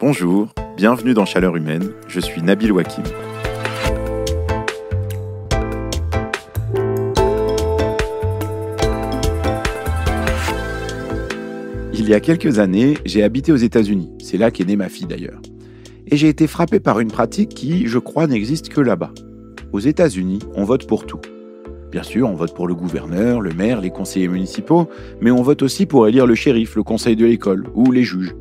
Bonjour, bienvenue dans Chaleur Humaine, je suis Nabil Wakim. Il y a quelques années, j'ai habité aux États-Unis, c'est là qu'est née ma fille d'ailleurs. Et j'ai été frappé par une pratique qui, je crois, n'existe que là-bas. Aux États-Unis, on vote pour tout. Bien sûr, on vote pour le gouverneur, le maire, les conseillers municipaux, mais on vote aussi pour élire le shérif, le conseil de l'école ou les juges.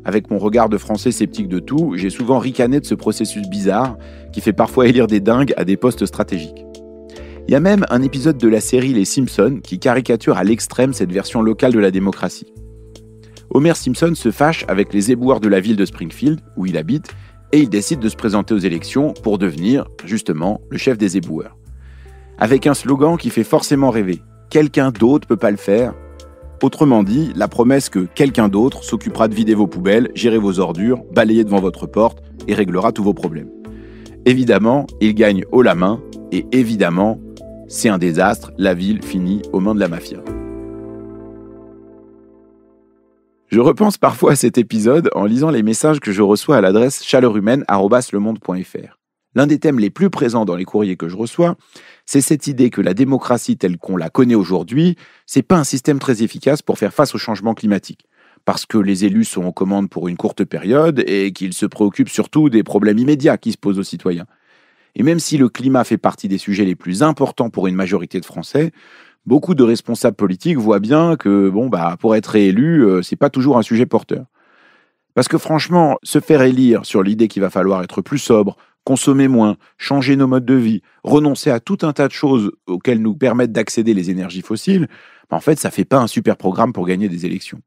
Avec mon regard de Français sceptique de tout, j'ai souvent ricané de ce processus bizarre qui fait parfois élire des dingues à des postes stratégiques. Il y a même un épisode de la série Les Simpsons qui caricature à l'extrême cette version locale de la démocratie. Homer Simpson se fâche avec les éboueurs de la ville de Springfield, où il habite, et il décide de se présenter aux élections pour devenir, justement, le chef des éboueurs. Avec un slogan qui fait forcément rêver « Quelqu'un d'autre peut pas le faire ». Autrement dit, la promesse que quelqu'un d'autre s'occupera de vider vos poubelles, gérer vos ordures, balayer devant votre porte et réglera tous vos problèmes. Évidemment, il gagne haut la main et évidemment, c'est un désastre, la ville finit aux mains de la mafia. Je repense parfois à cet épisode en lisant les messages que je reçois à l'adresse chaleurhumaine@lemonde.fr. L'un des thèmes les plus présents dans les courriers que je reçois, c'est cette idée que la démocratie telle qu'on la connaît aujourd'hui, c'est pas un système très efficace pour faire face au changement climatique. Parce que les élus sont aux commandes pour une courte période et qu'ils se préoccupent surtout des problèmes immédiats qui se posent aux citoyens. Et même si le climat fait partie des sujets les plus importants pour une majorité de Français, beaucoup de responsables politiques voient bien que pour être réélu, c'est pas toujours un sujet porteur. Parce que franchement, se faire élire sur l'idée qu'il va falloir être plus sobre, consommer moins, changer nos modes de vie, renoncer à tout un tas de choses auxquelles nous permettent d'accéder les énergies fossiles, en fait, ça fait pas un super programme pour gagner des élections.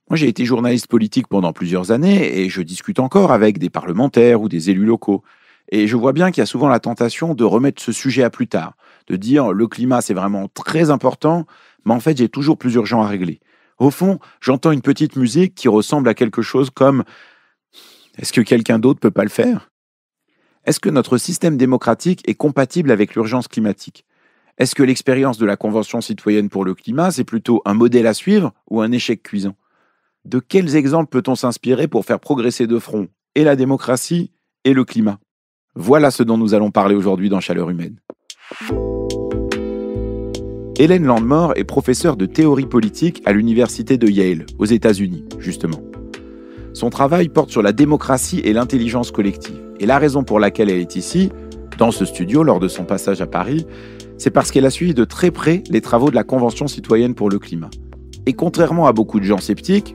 Moi, j'ai été journaliste politique pendant plusieurs années et je discute encore avec des parlementaires ou des élus locaux. Et je vois bien qu'il y a souvent la tentation de remettre ce sujet à plus tard, de dire le climat c'est vraiment très important, mais en fait j'ai toujours plus urgent à régler. Au fond, j'entends une petite musique qui ressemble à quelque chose comme « Est-ce que quelqu'un d'autre peut pas le faire ?» Est-ce que notre système démocratique est compatible avec l'urgence climatique ? Est-ce que l'expérience de la Convention citoyenne pour le climat, c'est plutôt un modèle à suivre ou un échec cuisant ? De quels exemples peut-on s'inspirer pour faire progresser de front et la démocratie et le climat ? Voilà ce dont nous allons parler aujourd'hui dans Chaleur Humaine. Hélène Landemore est professeure de théorie politique à l'université de Yale, aux États-Unis, justement. Son travail porte sur la démocratie et l'intelligence collective. Et la raison pour laquelle elle est ici, dans ce studio, lors de son passage à Paris, c'est parce qu'elle a suivi de très près les travaux de la Convention citoyenne pour le climat. Et contrairement à beaucoup de gens sceptiques,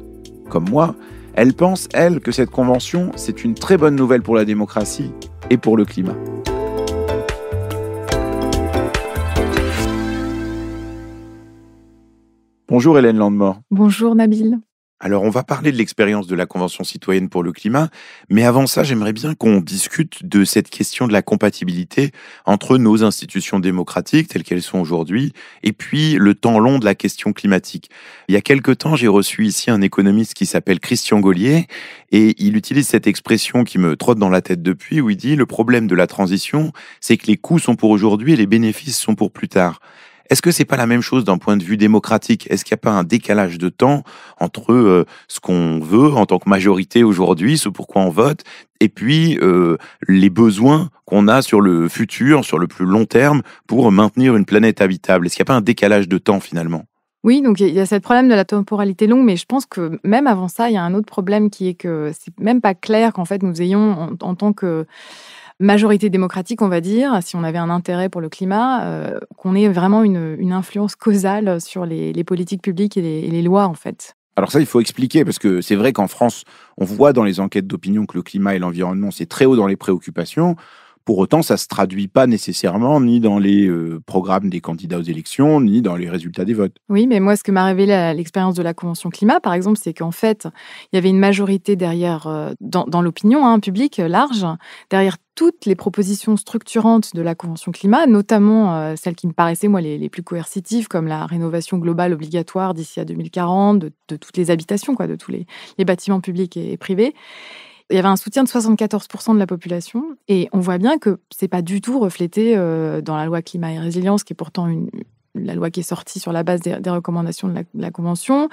comme moi, elle pense, elle, que cette convention, c'est une très bonne nouvelle pour la démocratie et pour le climat. Bonjour Hélène Landemore. Bonjour Nabil. Alors, on va parler de l'expérience de la Convention citoyenne pour le climat, mais avant ça, j'aimerais bien qu'on discute de cette question de la compatibilité entre nos institutions démocratiques, telles qu'elles sont aujourd'hui, et puis le temps long de la question climatique. Il y a quelque temps, j'ai reçu ici un économiste qui s'appelle Christian Gaulier, et il utilise cette expression qui me trotte dans la tête depuis, où il dit « Le problème de la transition, c'est que les coûts sont pour aujourd'hui et les bénéfices sont pour plus tard ». Est-ce que c'est pas la même chose d'un point de vue démocratique ? Est-ce qu'il n'y a pas un décalage de temps entre ce qu'on veut en tant que majorité aujourd'hui, ce pourquoi on vote, et puis les besoins qu'on a sur le futur, sur le plus long terme, pour maintenir une planète habitable ? Est-ce qu'il n'y a pas un décalage de temps finalement ? Oui, donc il y a ce problème de la temporalité longue, mais je pense que même avant ça, il y a un autre problème qui est que c'est même pas clair qu'en fait nous ayons en tant que majorité démocratique, on va dire, si on avait un intérêt pour le climat, qu'on ait vraiment une influence causale sur les politiques publiques et les lois, en fait. Alors ça, il faut expliquer, parce que c'est vrai qu'en France, on voit dans les enquêtes d'opinion que le climat et l'environnement, c'est très haut dans les préoccupations. Pour autant, ça ne se traduit pas nécessairement ni dans les programmes des candidats aux élections, ni dans les résultats des votes. Oui, mais moi, ce que m'a révélé l'expérience de la Convention climat, par exemple, c'est qu'en fait, il y avait une majorité derrière, dans l'opinion publique large, derrière toutes les propositions structurantes de la Convention climat, notamment celles qui me paraissaient, moi, les plus coercitives, comme la rénovation globale obligatoire d'ici à 2040, de toutes les habitations, de tous les bâtiments publics et privés. Il y avait un soutien de 74% de la population et on voit bien que c'est pas du tout reflété dans la loi climat et résilience, qui est pourtant la loi qui est sortie sur la base des recommandations de la Convention.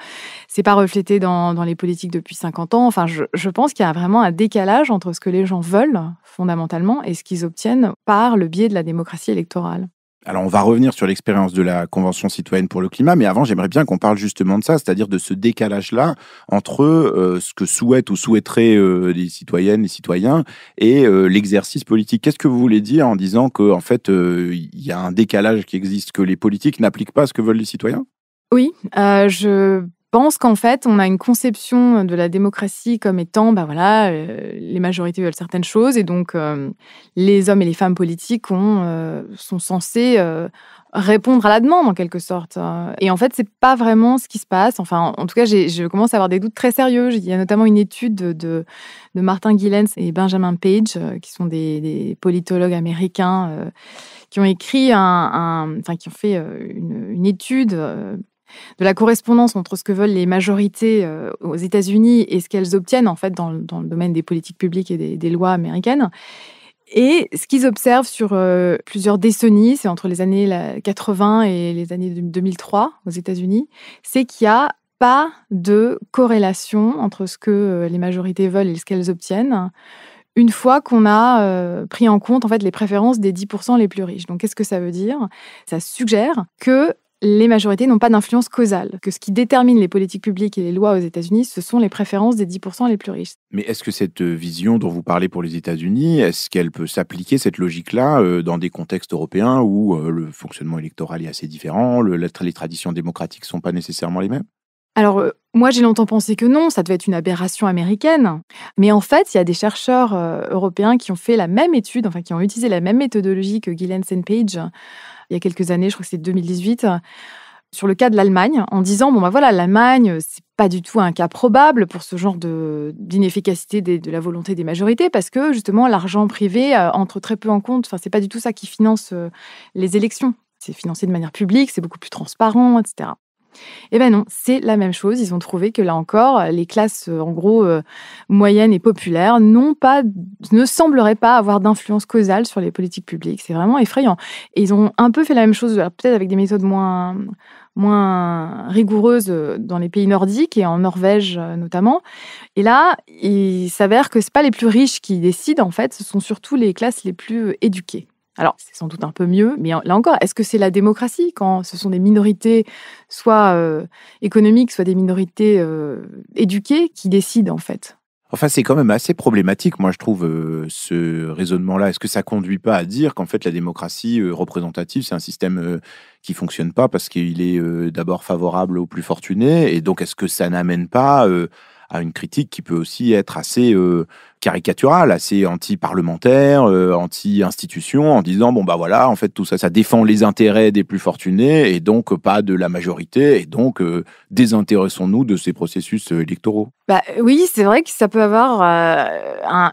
C'est pas reflété dans les politiques depuis 50 ans. Enfin, je pense qu'il y a vraiment un décalage entre ce que les gens veulent, fondamentalement, et ce qu'ils obtiennent par le biais de la démocratie électorale. Alors, on va revenir sur l'expérience de la Convention citoyenne pour le climat, mais avant, j'aimerais bien qu'on parle justement de ça, c'est-à-dire de ce décalage-là entre ce que souhaitent ou souhaiteraient les citoyennes, les citoyens, et l'exercice politique. Qu'est-ce que vous voulez dire en disant qu'en fait, il y a un décalage qui existe, que les politiques n'appliquent pas ce que veulent les citoyens ? Oui, je pense qu'en fait, on a une conception de la démocratie comme étant, les majorités veulent certaines choses et donc les hommes et les femmes politiques sont censés répondre à la demande en quelque sorte. Et en fait, c'est pas vraiment ce qui se passe. Enfin, en tout cas, je commence à avoir des doutes très sérieux. Il y a notamment une étude de Martin Gilens et Benjamin Page, qui sont des politologues américains, qui ont écrit qui ont fait une étude de la correspondance entre ce que veulent les majorités aux États-Unis et ce qu'elles obtiennent en fait dans le domaine des politiques publiques et des lois américaines. Et ce qu'ils observent sur plusieurs décennies, c'est entre les années 80 et les années 2003 aux États-Unis, c'est qu'il n'y a pas de corrélation entre ce que les majorités veulent et ce qu'elles obtiennent une fois qu'on a pris en compte en fait les préférences des 10% les plus riches. Donc qu'est-ce que ça veut dire ? Ça suggère que les majorités n'ont pas d'influence causale, que ce qui détermine les politiques publiques et les lois aux États-Unis, ce sont les préférences des 10% les plus riches. Mais est-ce que cette vision dont vous parlez pour les États-Unis, est-ce qu'elle peut s'appliquer, cette logique-là, dans des contextes européens où le fonctionnement électoral est assez différent, les traditions démocratiques ne sont pas nécessairement les mêmes ? Alors, moi, j'ai longtemps pensé que non, ça devait être une aberration américaine. Mais en fait, il y a des chercheurs européens qui ont fait la même étude, enfin, qui ont utilisé la même méthodologie que Gilens et Page il y a quelques années, je crois que c'est 2018, sur le cas de l'Allemagne, en disant, l'Allemagne, c'est pas du tout un cas probable pour ce genre d'inefficacité de la volonté des majorités, parce que, justement, l'argent privé entre très peu en compte. Enfin, c'est pas du tout ça qui finance les élections. C'est financé de manière publique, c'est beaucoup plus transparent, etc. Eh bien non, c'est la même chose. Ils ont trouvé que là encore, les classes en gros moyennes et populaires ne sembleraient pas avoir d'influence causale sur les politiques publiques. C'est vraiment effrayant. Et ils ont un peu fait la même chose, peut-être avec des méthodes moins rigoureuses dans les pays nordiques et en Norvège notamment. Et là, il s'avère que ce pas les plus riches qui décident, en fait, ce sont surtout les classes les plus éduquées. Alors, c'est sans doute un peu mieux, mais là encore, est-ce que c'est la démocratie quand ce sont des minorités, soit économiques, soit des minorités éduquées, qui décident en fait ? Enfin, c'est quand même assez problématique, moi, je trouve, ce raisonnement-là. Est-ce que ça ne conduit pas à dire qu'en fait, la démocratie représentative, c'est un système qui ne fonctionne pas parce qu'il est d'abord favorable aux plus fortunés, et donc est-ce que ça n'amène pas à une critique qui peut aussi être assez caricaturale, assez anti-parlementaire, anti-institution, en disant, en fait, tout ça, ça défend les intérêts des plus fortunés, et donc pas de la majorité, et donc désintéressons-nous de ces processus électoraux. Oui, c'est vrai que ça peut avoir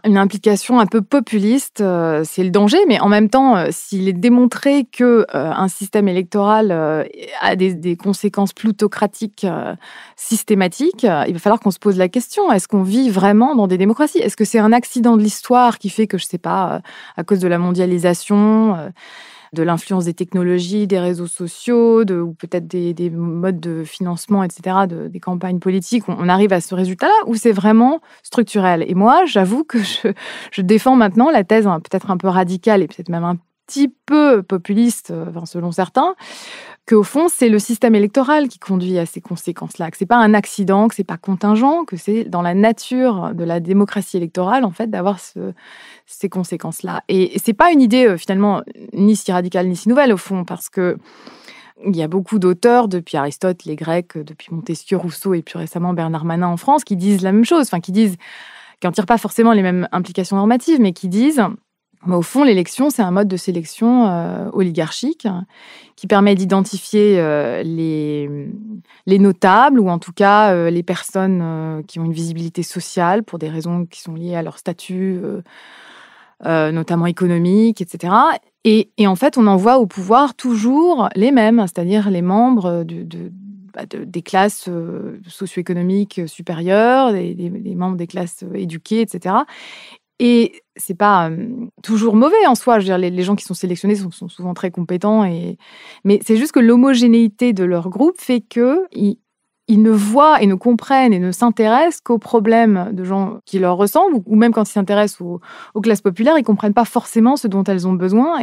une implication un peu populiste, c'est le danger, mais en même temps, s'il est démontré qu'un système électoral a des conséquences plutocratiques systématiques, il va falloir qu'on se pose la question, est-ce qu'on vit vraiment dans des démocraties ? Est-ce que c'est un accident de l'histoire qui fait que, je ne sais pas, à cause de la mondialisation, de l'influence des technologies, des réseaux sociaux, ou peut-être des modes de financement, etc., des campagnes politiques, on arrive à ce résultat-là, ou c'est vraiment structurel ? Et moi, j'avoue que je défends maintenant la thèse peut-être un peu radicale et peut-être même un petit peu populiste, selon certains, qu'au fond, c'est le système électoral qui conduit à ces conséquences-là, que ce n'est pas un accident, que ce n'est pas contingent, que c'est dans la nature de la démocratie électorale, en fait, d'avoir ces conséquences-là. Et ce n'est pas une idée, finalement, ni si radicale, ni si nouvelle, au fond, parce que il y a beaucoup d'auteurs, depuis Aristote, les Grecs, depuis Montesquieu, Rousseau, et puis récemment Bernard Manin en France, qui disent la même chose, qui n'en tirent pas forcément les mêmes implications normatives, mais qui disent... au fond, l'élection, c'est un mode de sélection oligarchique qui permet d'identifier les notables, ou en tout cas les personnes qui ont une visibilité sociale pour des raisons qui sont liées à leur statut, notamment économique, etc. Et en fait, on envoie au pouvoir toujours les mêmes, c'est-à-dire les membres des classes socio-économiques supérieures, des membres des classes éduquées, etc. Et c'est pas toujours mauvais en soi. Je veux dire, les gens qui sont sélectionnés sont souvent très compétents. Mais c'est juste que l'homogénéité de leur groupe fait qu'ils ne voient et ne comprennent et ne s'intéressent qu'aux problèmes de gens qui leur ressemblent, ou même quand ils s'intéressent aux classes populaires, ils ne comprennent pas forcément ce dont elles ont besoin.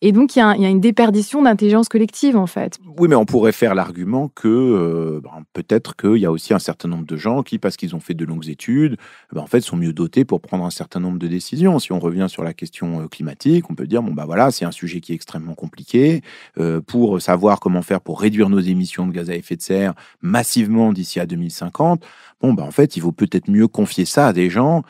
Et donc, il y a une déperdition d'intelligence collective, en fait. Oui, mais on pourrait faire l'argument que peut-être qu'il y a aussi un certain nombre de gens qui, parce qu'ils ont fait de longues études, en fait, sont mieux dotés pour prendre un certain nombre de décisions. Si on revient sur la question climatique, on peut dire, voilà, c'est un sujet qui est extrêmement compliqué. Pour savoir comment faire pour réduire nos émissions de gaz à effet de serre massivement d'ici à 2050, en fait, il vaut peut-être mieux confier ça à des gens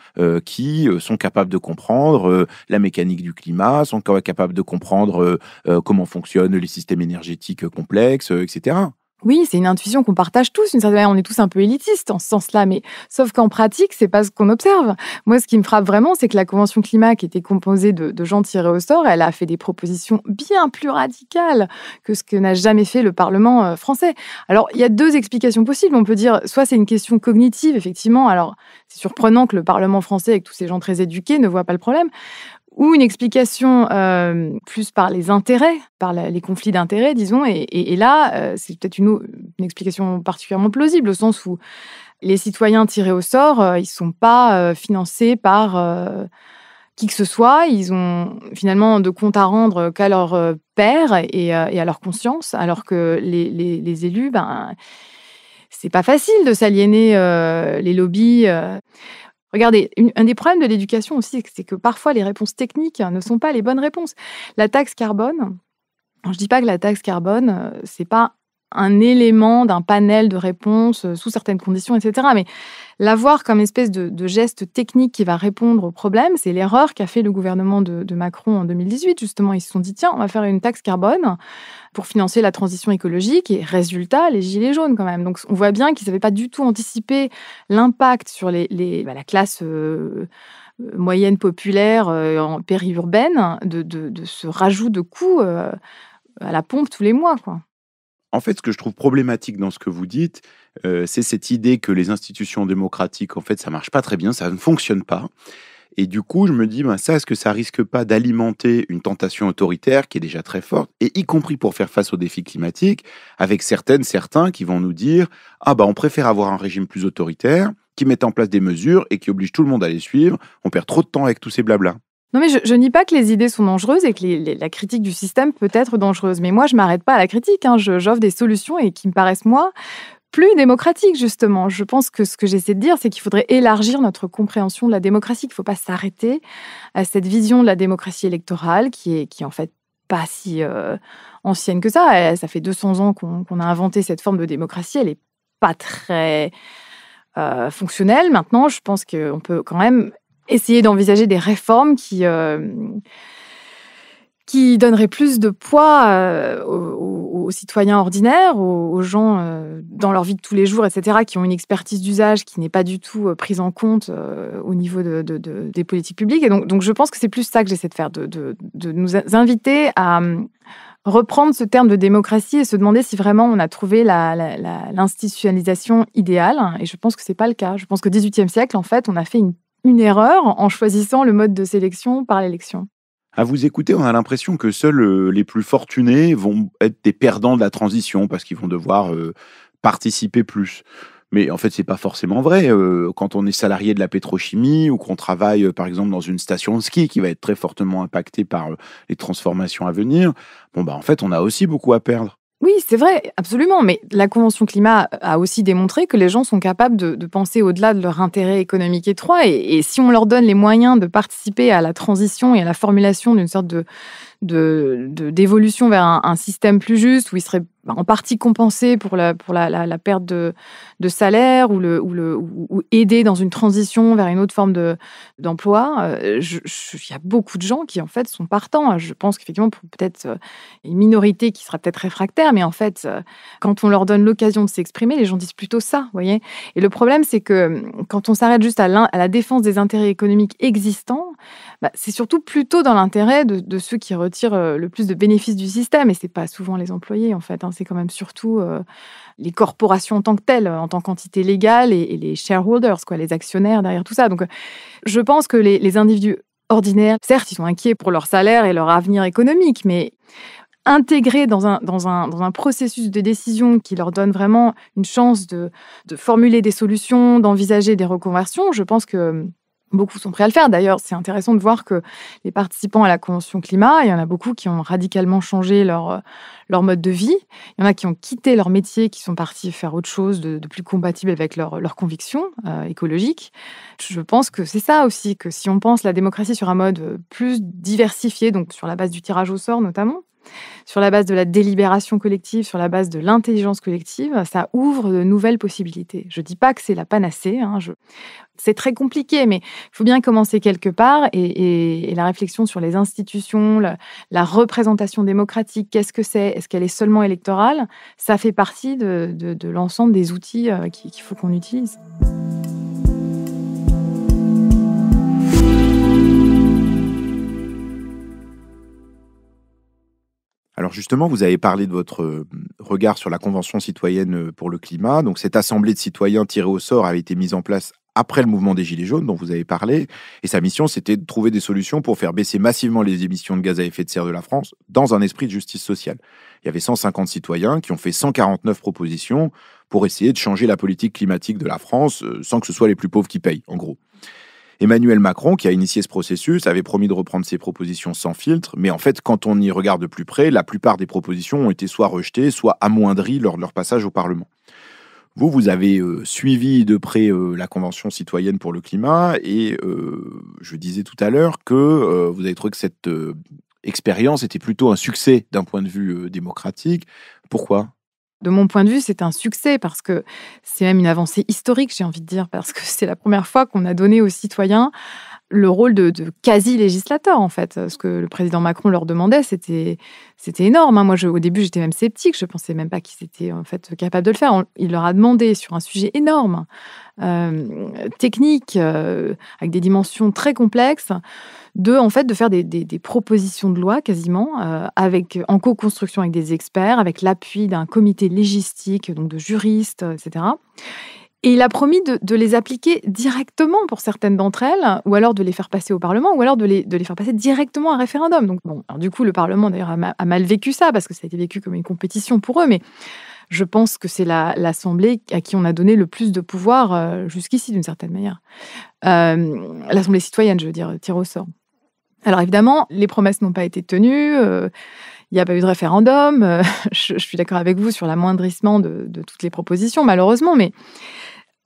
qui sont capables de comprendre la mécanique du climat, sont capables de comprendre comment fonctionnent les systèmes énergétiques complexes, etc. Oui, c'est une intuition qu'on partage tous. D'une certaine manière, on est tous un peu élitistes en ce sens-là, mais sauf qu'en pratique, c'est pas ce qu'on observe. Moi, ce qui me frappe vraiment, c'est que la Convention climat, qui était composée de gens tirés au sort, elle a fait des propositions bien plus radicales que ce que n'a jamais fait le Parlement français. Alors, il y a 2 explications possibles. On peut dire, soit c'est une question cognitive, effectivement. Alors, c'est surprenant que le Parlement français, avec tous ces gens très éduqués, ne voit pas le problème. Ou une explication plus par les intérêts, par les conflits d'intérêts, disons. Et là, c'est peut-être une explication particulièrement plausible, au sens où les citoyens tirés au sort, ils ne sont pas financés par qui que ce soit. Ils ont finalement de compte à rendre qu'à leur père et à leur conscience, alors que les élus, c'est pas facile de s'aliéner les lobbies. Regardez, un des problèmes de l'éducation aussi, c'est que parfois les réponses techniques ne sont pas les bonnes réponses. La taxe carbone, je ne dis pas que la taxe carbone, c'est pas un élément d'un panel de réponses sous certaines conditions, etc. Mais l'avoir comme espèce de geste technique qui va répondre au problème, c'est l'erreur qu'a fait le gouvernement de Macron en 2018. Justement, ils se sont dit, tiens, on va faire une taxe carbone pour financer la transition écologique. Et résultat, les gilets jaunes quand même. Donc, on voit bien qu'ils n'avaient pas du tout anticipé l'impact sur la classe moyenne populaire périurbaine de ce rajout de coûts à la pompe tous les mois, quoi. En fait, ce que je trouve problématique dans ce que vous dites, c'est cette idée que les institutions démocratiques, en fait, ça marche pas très bien, ça ne fonctionne pas. Et du coup, je me dis, est-ce que ça risque pas d'alimenter une tentation autoritaire qui est déjà très forte, et y compris pour faire face aux défis climatiques, avec certains qui vont nous dire, on préfère avoir un régime plus autoritaire, qui mette en place des mesures et qui oblige tout le monde à les suivre, on perd trop de temps avec tous ces blablas. Non, mais je nie pas que les idées sont dangereuses et que la critique du système peut être dangereuse. Mais moi, je m'arrête pas à la critique. J'offre des solutions et qui me paraissent, moi, plus démocratiques, justement. Je pense que ce que j'essaie de dire, c'est qu'il faudrait élargir notre compréhension de la démocratie, qu'il ne faut pas s'arrêter à cette vision de la démocratie électorale qui est en fait pas si ancienne que ça. Ça fait 200 ans qu'on a inventé cette forme de démocratie. Elle n'est pas très fonctionnelle. Maintenant, je pense qu'on peut quand même essayer d'envisager des réformes qui donneraient plus de poids aux citoyens ordinaires, aux gens dans leur vie de tous les jours, etc., qui ont une expertise d'usage qui n'est pas du tout prise en compte au niveau des politiques publiques. Et donc, je pense que c'est plus ça que j'essaie de faire, de nous inviter à reprendre ce terme de démocratie et se demander si vraiment on a trouvé l'institutionnalisation idéale. Et je pense que c'est pas le cas. Je pense qu'au XVIIIe siècle, en fait, on a fait une erreur en choisissant le mode de sélection par l'élection. À vous écouter, on a l'impression que seuls les plus fortunés vont être des perdants de la transition parce qu'ils vont devoir participer plus. Mais en fait, c'est pas forcément vrai. Quand on est salarié de la pétrochimie ou qu'on travaille, par exemple, dans une station de ski qui va être très fortement impactée par les transformations à venir, en fait, on a aussi beaucoup à perdre. Oui, c'est vrai, absolument. Mais la Convention climat a aussi démontré que les gens sont capables de penser au-delà de leur intérêt économique étroit. Et si on leur donne les moyens de participer à la transition et à la formulation d'une sorte d'évolution vers un système plus juste, où ils seraient en partie compensés pour la perte de salaire ou aider dans une transition vers une autre forme d'emploi, il y a beaucoup de gens qui, en fait, sont partants. Je pense qu'effectivement, pour peut-être une minorité qui sera peut-être réfractaire, mais en fait, quand on leur donne l'occasion de s'exprimer, les gens disent plutôt ça, vous voyez. Et le problème, c'est que quand on s'arrête juste à la défense des intérêts économiques existants, c'est surtout plutôt dans l'intérêt de ceux qui retirent retirent le plus de bénéfices du système. Et ce n'est pas souvent les employés, en fait. C'est quand même surtout les corporations en tant que telles, en tant qu'entité légale, et les shareholders, les actionnaires derrière tout ça. Donc, je pense que les individus ordinaires, certes, ils sont inquiets pour leur salaire et leur avenir économique, mais intégrés dans un processus de décision qui leur donne vraiment une chance de formuler des solutions, d'envisager des reconversions, je pense que beaucoup sont prêts à le faire. D'ailleurs, c'est intéressant de voir que les participants à la Convention climat, il y en a beaucoup qui ont radicalement changé leur mode de vie. Il y en a qui ont quitté leur métier, qui sont partis faire autre chose de plus compatible avec leurs convictions écologiques. Je pense que c'est ça aussi, que si on pense la démocratie sur un mode plus diversifié, donc sur la base du tirage au sort notamment, sur la base de la délibération collective, sur la base de l'intelligence collective, ça ouvre de nouvelles possibilités. Je ne dis pas que c'est la panacée, c'est très compliqué, mais il faut bien commencer quelque part, et la réflexion sur les institutions, la représentation démocratique, qu'est-ce que c'est ? Est-ce qu'elle est seulement électorale ? Ça fait partie de l'ensemble des outils qu'il faut qu'on utilise. Alors justement, vous avez parlé de votre regard sur la Convention citoyenne pour le climat. Donc cette assemblée de citoyens tirés au sort avait été mise en place après le mouvement des Gilets jaunes dont vous avez parlé. Et sa mission, c'était de trouver des solutions pour faire baisser massivement les émissions de gaz à effet de serre de la France dans un esprit de justice sociale. Il y avait 150 citoyens qui ont fait 149 propositions pour essayer de changer la politique climatique de la France sans que ce soit les plus pauvres qui payent, en gros. Emmanuel Macron, qui a initié ce processus, avait promis de reprendre ses propositions sans filtre, mais en fait, quand on y regarde de plus près, la plupart des propositions ont été soit rejetées, soit amoindries lors de leur passage au Parlement. Vous avez suivi de près la Convention citoyenne pour le climat, et je disais tout à l'heure que vous avez trouvé que cette expérience était plutôt un succès d'un point de vue démocratique. Pourquoi ? De mon point de vue, c'est un succès parce que c'est même une avancée historique, j'ai envie de dire, parce que c'est la première fois qu'on a donné aux citoyens le rôle de quasi-législateur, en fait. Ce que le président Macron leur demandait, c'était énorme. Moi, au début, j'étais même sceptique. Je ne pensais même pas qu'ils étaient en fait capables de le faire. Il leur a demandé sur un sujet énorme, technique, avec des dimensions très complexes, de faire des propositions de loi quasiment, en co-construction avec des experts, avec l'appui d'un comité légistique, donc de juristes, etc. Et il a promis de les appliquer directement pour certaines d'entre elles, ou alors de les faire passer au Parlement, ou alors de les faire passer directement à référendum. Donc alors du coup, le Parlement d'ailleurs a mal vécu ça, parce que ça a été vécu comme une compétition pour eux, mais je pense que c'est l'Assemblée à qui on a donné le plus de pouvoir jusqu'ici, d'une certaine manière. L'Assemblée citoyenne, je veux dire, tirée au sort. Alors évidemment, les promesses n'ont pas été tenues, il n'y a pas eu de référendum, je suis d'accord avec vous sur l'amoindrissement de toutes les propositions, malheureusement, mais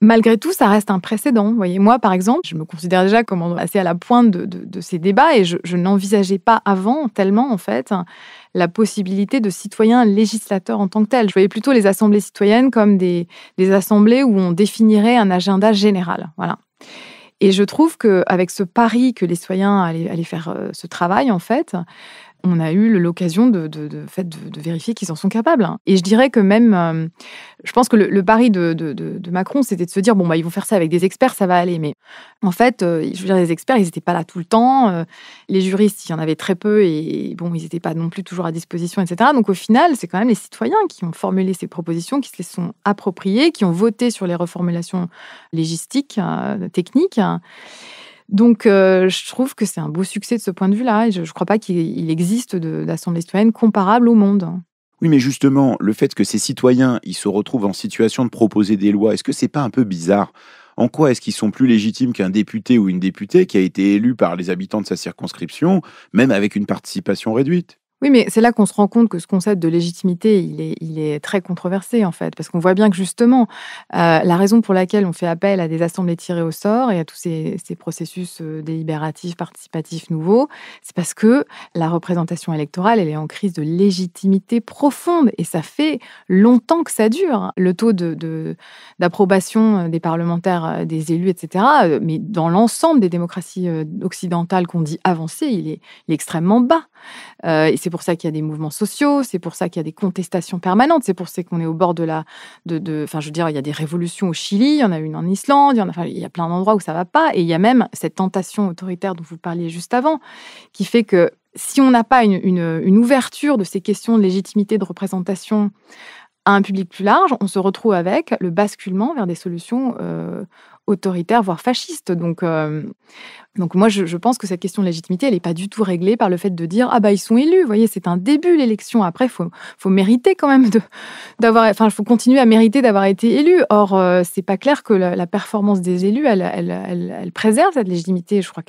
malgré tout, ça reste un précédent. Vous voyez, moi, par exemple, je me considère déjà comme assez à la pointe de ces débats, et je n'envisageais pas avant tellement, en fait, la possibilité de citoyens législateurs en tant que tels. Je voyais plutôt les assemblées citoyennes comme des assemblées où on définirait un agenda général. Voilà. Et je trouve qu'avec ce pari que les citoyens allaient faire ce travail, en fait, on a eu l'occasion de vérifier qu'ils en sont capables. Et je dirais que même, je pense que le pari de Macron, c'était de se dire, ils vont faire ça avec des experts, ça va aller. Mais en fait, je veux dire, les experts, ils n'étaient pas là tout le temps. Les juristes, il y en avait très peu, et ils n'étaient pas non plus toujours à disposition, etc. Donc au final, c'est quand même les citoyens qui ont formulé ces propositions, qui se les sont appropriées, qui ont voté sur les reformulations légistiques, techniques. Donc, je trouve que c'est un beau succès de ce point de vue-là. Et je ne crois pas qu'il existe d'assemblées citoyennes comparables au monde. Oui, mais justement, le fait que ces citoyens ils se retrouvent en situation de proposer des lois, est-ce que c'est pas un peu bizarre ? En quoi est-ce qu'ils sont plus légitimes qu'un député ou une députée qui a été élu par les habitants de sa circonscription, même avec une participation réduite ? Oui, mais c'est là qu'on se rend compte que ce concept de légitimité, il est très controversé, en fait, parce qu'on voit bien que, justement, la raison pour laquelle on fait appel à des assemblées tirées au sort et à tous ces processus délibératifs, participatifs nouveaux, c'est parce que la représentation électorale, elle est en crise de légitimité profonde, et ça fait longtemps que ça dure. Le taux d'approbation des parlementaires, des élus, etc., mais dans l'ensemble des démocraties occidentales qu'on dit avancées, il est extrêmement bas. Et c'est pour ça qu'il y a des mouvements sociaux, c'est pour ça qu'il y a des contestations permanentes, c'est pour ça qu'on est au bord il y a des révolutions au Chili, il y en a une en Islande, il y a plein d'endroits où ça va pas. Et il y a même cette tentation autoritaire dont vous parliez juste avant, qui fait que si on n'a pas une ouverture de ces questions de légitimité, de représentation à un public plus large, on se retrouve avec le basculement vers des solutions autoritaires, voire fascistes. Donc moi, je pense que cette question de légitimité, elle n'est pas du tout réglée par le fait de dire « Ah bah, ils sont élus, vous voyez, c'est un début, l'élection. Après, il faut mériter quand même il faut continuer à mériter d'avoir été élu. » Or, c'est pas clair que la performance des élus, elle préserve cette légitimité. Je crois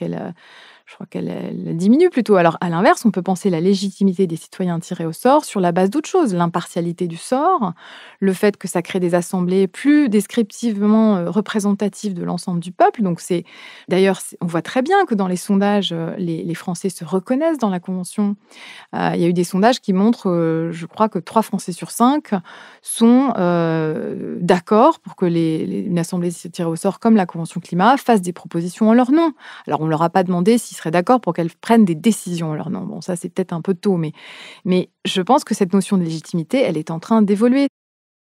qu'elle diminue plutôt. Alors, à l'inverse, on peut penser la légitimité des citoyens tirés au sort sur la base d'autres choses. L'impartialité du sort, le fait que ça crée des assemblées plus descriptivement représentatives de l'ensemble du peuple. Donc, d'ailleurs, on voit très bien que dans les sondages, les Français se reconnaissent dans la Convention. Il y a eu des sondages qui montrent, je crois que 3 Français sur 5 sont d'accord pour que une assemblée tirée au sort comme la Convention climat fasse des propositions en leur nom. Alors, on ne leur a pas demandé s'ils seraient d'accord pour qu'elles prennent des décisions en leur nom. Bon, ça, c'est peut-être un peu tôt, mais je pense que cette notion de légitimité, elle est en train d'évoluer.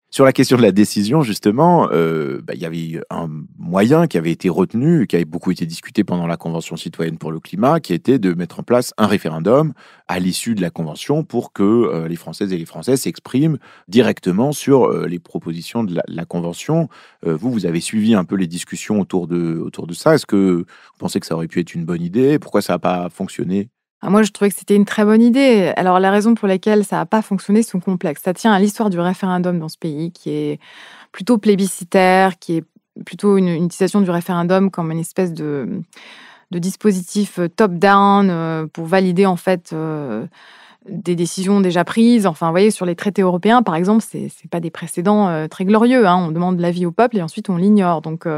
Sur la question de la décision, justement, il y avait un moyen qui avait été retenu, qui avait beaucoup été discuté pendant la Convention citoyenne pour le climat, qui était de mettre en place un référendum à l'issue de la Convention pour que les Françaises et les Français s'expriment directement sur les propositions de la Convention. Vous avez suivi un peu les discussions autour de ça. Est-ce que vous pensez que ça aurait pu être une bonne idée? Pourquoi ça n'a pas fonctionné? Moi, je trouvais que c'était une très bonne idée. Alors, les raisons pour lesquelles ça n'a pas fonctionné sont complexes. Ça tient à l'histoire du référendum dans ce pays, qui est plutôt plébiscitaire, qui est plutôt une utilisation du référendum comme une espèce de dispositif top-down pour valider, en fait, des décisions déjà prises. Enfin, vous voyez, sur les traités européens, par exemple, c'est pas des précédents très glorieux. On demande l'avis au peuple et ensuite on l'ignore. Donc,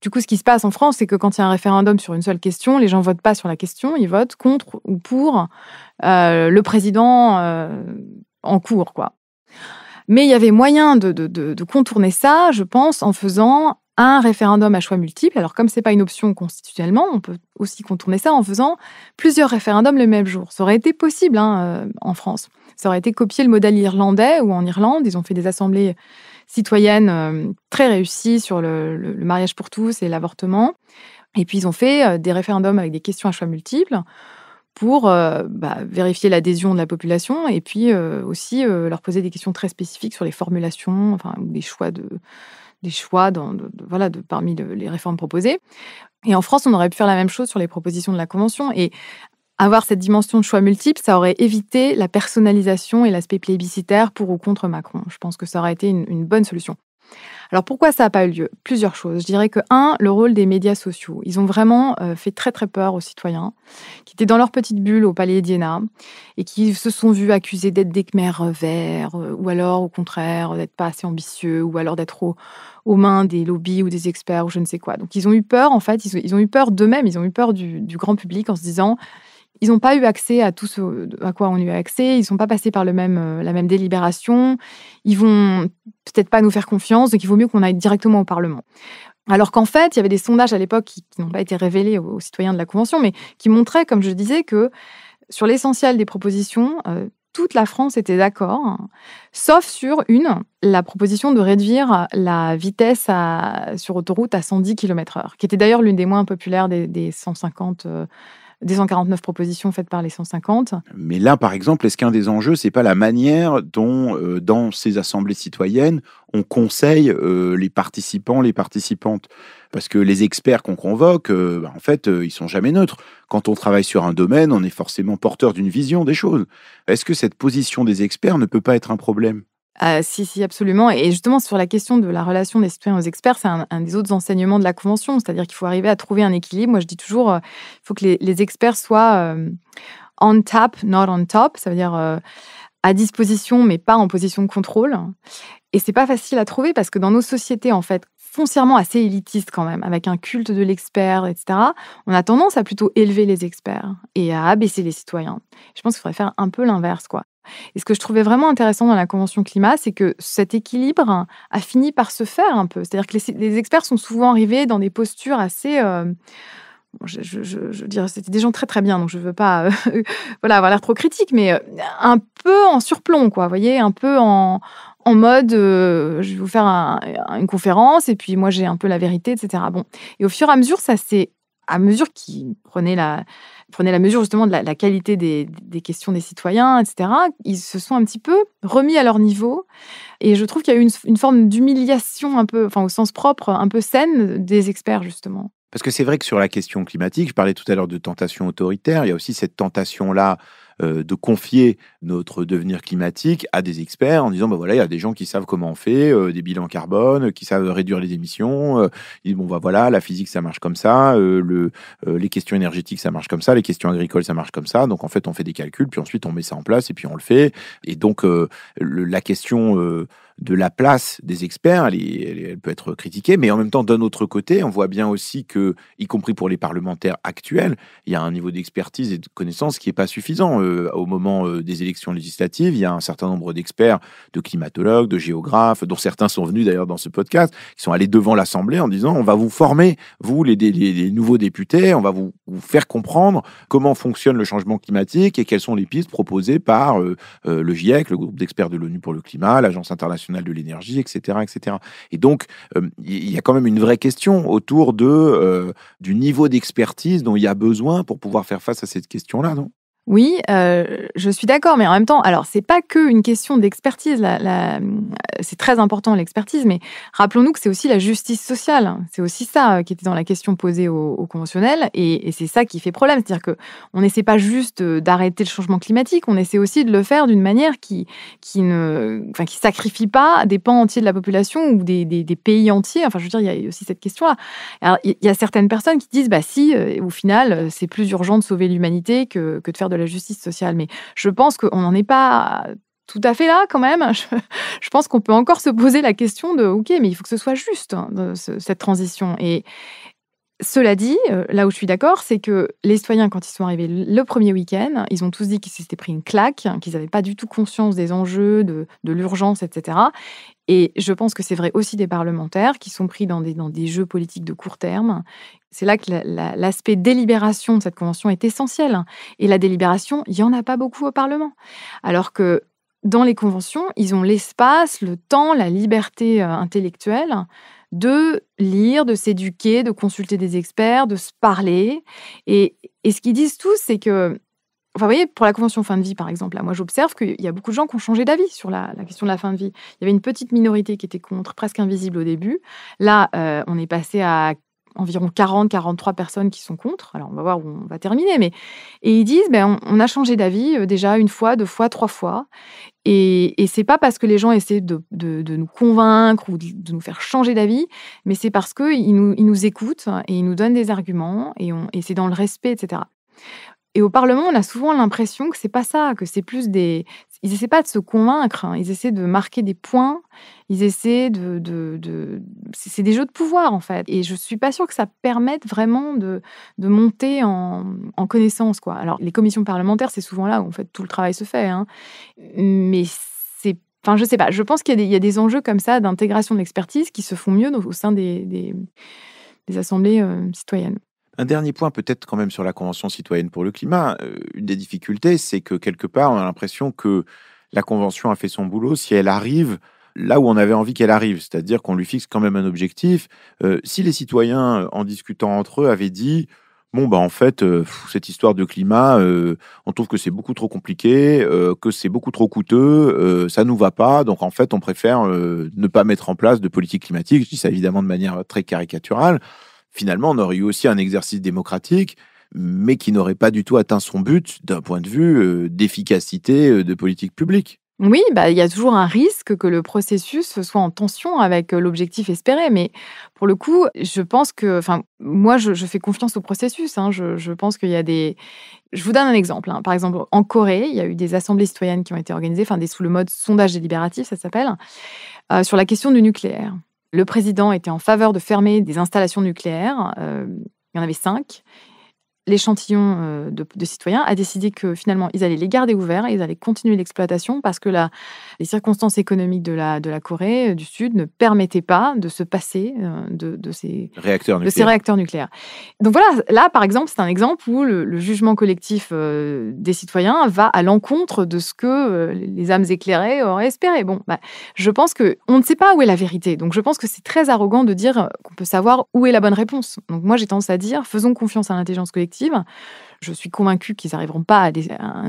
du coup, ce qui se passe en France, c'est que quand il y a un référendum sur une seule question, les gens votent pas sur la question, ils votent contre ou pour le président en cours, quoi. Mais il y avait moyen de contourner ça, je pense, en faisant un référendum à choix multiples. Alors, comme c'est pas une option constitutionnellement, on peut aussi contourner ça en faisant plusieurs référendums le même jour. Ça aurait été possible en France. Ça aurait été copier le modèle irlandais, où en Irlande, ils ont fait des assemblées citoyennes très réussies sur le mariage pour tous et l'avortement. Et puis, ils ont fait des référendums avec des questions à choix multiples pour vérifier l'adhésion de la population et puis aussi leur poser des questions très spécifiques sur les formulations, ou des choix parmi les réformes proposées. Et en France, on aurait pu faire la même chose sur les propositions de la Convention. Et avoir cette dimension de choix multiple, ça aurait évité la personnalisation et l'aspect plébiscitaire pour ou contre Macron. Je pense que ça aurait été une bonne solution. Alors, pourquoi ça n'a pas eu lieu? Plusieurs choses. Je dirais que, le rôle des médias sociaux. Ils ont vraiment fait très, très peur aux citoyens qui étaient dans leur petite bulle au Palais d'Iéna et qui se sont vus accusés d'être des Khmers verts ou alors, au contraire, d'être pas assez ambitieux ou alors d'être aux mains des lobbies ou des experts ou je ne sais quoi. Donc, ils ont eu peur, en fait. Ils ont eu peur d'eux-mêmes. Ils ont eu peur du grand public en se disant... Ils n'ont pas eu accès à tout ce à quoi on a eu accès. Ils ne sont pas passés par la même délibération. Ils vont peut-être pas nous faire confiance, donc il vaut mieux qu'on aille directement au Parlement. Alors qu'en fait, il y avait des sondages à l'époque qui n'ont pas été révélés aux citoyens de la Convention, mais qui montraient, comme je disais, que sur l'essentiel des propositions, toute la France était d'accord, sauf sur la proposition de réduire la vitesse sur autoroute à 110 km/h, qui était d'ailleurs l'une des moins populaires des 149 propositions faites par les 150. Mais là, par exemple, est-ce qu'un des enjeux, c'est pas la manière dont, dans ces assemblées citoyennes, on conseille les participants, les participantes? Parce que les experts qu'on convoque, en fait, ils sont jamais neutres. Quand on travaille sur un domaine, on est forcément porteur d'une vision des choses. Est-ce que cette position des experts ne peut pas être un problème? Si, absolument. Et justement, sur la question de la relation des citoyens aux experts, c'est un des autres enseignements de la Convention. C'est-à-dire qu'il faut arriver à trouver un équilibre. Moi, je dis toujours, il faut que les experts soient on tap, not on top. Ça veut dire à disposition, mais pas en position de contrôle. Et c'est pas facile à trouver parce que dans nos sociétés, en fait, foncièrement assez élitistes quand même, avec un culte de l'expert, etc., on a tendance à plutôt élever les experts et à abaisser les citoyens. Je pense qu'il faudrait faire un peu l'inverse, quoi. Et ce que je trouvais vraiment intéressant dans la Convention climat, c'est que cet équilibre a fini par se faire un peu. C'est-à-dire que les experts sont souvent arrivés dans des postures assez je dirais, c'était des gens très très bien, donc je veux pas voilà, avoir l'air trop critique, mais un peu en surplomb, quoi. Vous voyez, un peu en mode, je vais vous faire une conférence et puis moi j'ai un peu la vérité, etc. Bon, et au fur et à mesure, à mesure qu'ils prenaient la mesure justement de la qualité des questions des citoyens, etc., ils se sont un petit peu remis à leur niveau. Et je trouve qu'il y a eu une forme d'humiliation un peu, enfin au sens propre, un peu saine des experts justement. Parce que c'est vrai que sur la question climatique, je parlais tout à l'heure de tentation autoritaire, il y a aussi cette tentation-là de confier notre devenir climatique à des experts en disant, bah voilà, il y a des gens qui savent comment on fait, des bilans carbone, qui savent réduire les émissions. Ils disent, bon, bah voilà, la physique, ça marche comme ça, les questions énergétiques, ça marche comme ça, les questions agricoles, ça marche comme ça. Donc, en fait, on fait des calculs, puis ensuite, on met ça en place et puis on le fait. Et donc, la question de la place des experts, elle peut être critiquée, mais en même temps, d'un autre côté, on voit bien aussi que, y compris pour les parlementaires actuels, il y a un niveau d'expertise et de connaissance qui n'est pas suffisant. Au moment des élections législatives, il y a un certain nombre d'experts, de climatologues, de géographes, dont certains sont venus d'ailleurs dans ce podcast, qui sont allés devant l'Assemblée en disant, on va vous former, vous, les nouveaux députés, on va vous faire comprendre comment fonctionne le changement climatique et quelles sont les pistes proposées par le GIEC, le groupe d'experts de l'ONU pour le climat, l'Agence internationale de l'énergie, etc., etc. Et donc, il y a quand même une vraie question autour du niveau d'expertise dont il y a besoin pour pouvoir faire face à cette question-là, non? Oui, je suis d'accord, mais en même temps, alors c'est pas qu'une question d'expertise, c'est très important l'expertise, mais rappelons-nous que c'est aussi la justice sociale. C'est aussi ça, qui était dans la question posée aux conventionnels et c'est ça qui fait problème. C'est-à-dire qu'on n'essaie pas juste, d'arrêter le changement climatique, on essaie aussi de le faire d'une manière qui sacrifie pas des pans entiers de la population ou des pays entiers. Enfin, je veux dire, il y a aussi cette question-là. Alors, il y a certaines personnes qui disent: «Bah si, au final, c'est plus urgent de sauver l'humanité que de faire de la justice sociale». Mais je pense qu'on n'en est pas tout à fait là quand même. Je pense qu'on peut encore se poser la question de: «OK, mais il faut que ce soit juste, hein, cette transition». Et cela dit, là où je suis d'accord, c'est que les citoyens, quand ils sont arrivés le premier week-end, ils ont tous dit qu'ils s'étaient pris une claque, qu'ils n'avaient pas du tout conscience des enjeux, de l'urgence, etc. Et je pense que c'est vrai aussi des parlementaires qui sont pris dans des jeux politiques de court terme. C'est là que l'aspect délibération de cette convention est essentiel. Et la délibération, il n'y en a pas beaucoup au Parlement. Alors que dans les conventions, ils ont l'espace, le temps, la liberté intellectuelle de lire, de s'éduquer, de consulter des experts, de se parler. Et ce qu'ils disent tous, c'est que, enfin, vous voyez, pour la convention fin de vie, par exemple, là, moi, j'observe qu'il y a beaucoup de gens qui ont changé d'avis sur la question de la fin de vie. Il y avait une petite minorité qui était contre, presque invisible au début. Là, on est passé à environ 40-43 personnes qui sont contre. Alors, on va voir où on va terminer. Et ils disent, ben, on a changé d'avis déjà 1 fois, 2 fois, 3 fois. Et c'est pas parce que les gens essaient de nous convaincre ou de nous faire changer d'avis, mais c'est parce qu'ils nous écoutent et ils nous donnent des arguments et c'est dans le respect, etc. Et au Parlement, on a souvent l'impression que c'est pas ça, que c'est plus ils essaient pas de se convaincre, hein, ils essaient de marquer des points, ils essaient c'est des jeux de pouvoir, en fait. Et je suis pas sûre que ça permette vraiment de monter en connaissance, quoi. Alors, les commissions parlementaires, c'est souvent là où, en fait, tout le travail se fait, hein. Mais enfin, je sais pas, je pense qu'il y a des enjeux comme ça d'intégration de l'expertise qui se font mieux au sein des assemblées citoyennes. Un dernier point peut-être quand même sur la Convention citoyenne pour le climat. Une des difficultés, c'est que quelque part, on a l'impression que la Convention a fait son boulot si elle arrive là où on avait envie qu'elle arrive, c'est-à-dire qu'on lui fixe quand même un objectif. Si les citoyens, en discutant entre eux, avaient dit: «Bon, bah, en fait, cette histoire de climat, on trouve que c'est beaucoup trop compliqué, que c'est beaucoup trop coûteux, ça nous va pas, donc en fait, on préfère, ne pas mettre en place de politique climatique». Je dis ça évidemment de manière très caricaturale. Finalement, on aurait eu aussi un exercice démocratique, mais qui n'aurait pas du tout atteint son but d'un point de vue d'efficacité de politique publique. Oui, bah, il y a toujours un risque que le processus soit en tension avec l'objectif espéré. Mais pour le coup, je pense que, enfin, moi, je fais confiance au processus, hein. Je pense qu'il y a des. Je vous donne un exemple, hein. Par exemple, en Corée, il y a eu des assemblées citoyennes qui ont été organisées, enfin, sous le mode sondage délibératif, ça s'appelle, sur la question du nucléaire. Le président était en faveur de fermer des installations nucléaires. Il y en avait 5. l'échantillon de citoyens a décidé que finalement, ils allaient les garder ouverts, ils allaient continuer l'exploitation parce que les circonstances économiques de la Corée du Sud ne permettaient pas de se passer de ces réacteurs nucléaires. Donc voilà, là, par exemple, c'est un exemple où le jugement collectif des citoyens va à l'encontre de ce que les âmes éclairées auraient espéré. Bon, je pense qu'on ne sait pas où est la vérité. Donc je pense que c'est très arrogant de dire qu'on peut savoir où est la bonne réponse. Donc moi, j'ai tendance à dire, faisons confiance à l'intelligence collective. Je suis convaincue qu'ils n'arriveront pas à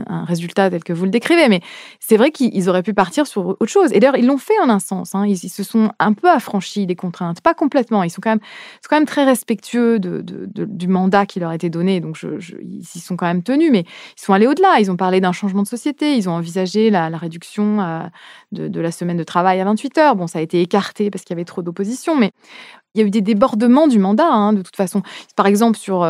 un résultat tel que vous le décrivez, mais c'est vrai qu'ils auraient pu partir sur autre chose. Et d'ailleurs, ils l'ont fait en un sens. Ils se sont un peu affranchis des contraintes, pas complètement. Ils sont quand même très respectueux du mandat qui leur a été donné, donc ils s'y sont quand même tenus, mais ils sont allés au-delà. Ils ont parlé d'un changement de société, ils ont envisagé la réduction de la semaine de travail à 28 heures. Bon, ça a été écarté parce qu'il y avait trop d'opposition, mais il y a eu des débordements du mandat, de toute façon. Par exemple, sur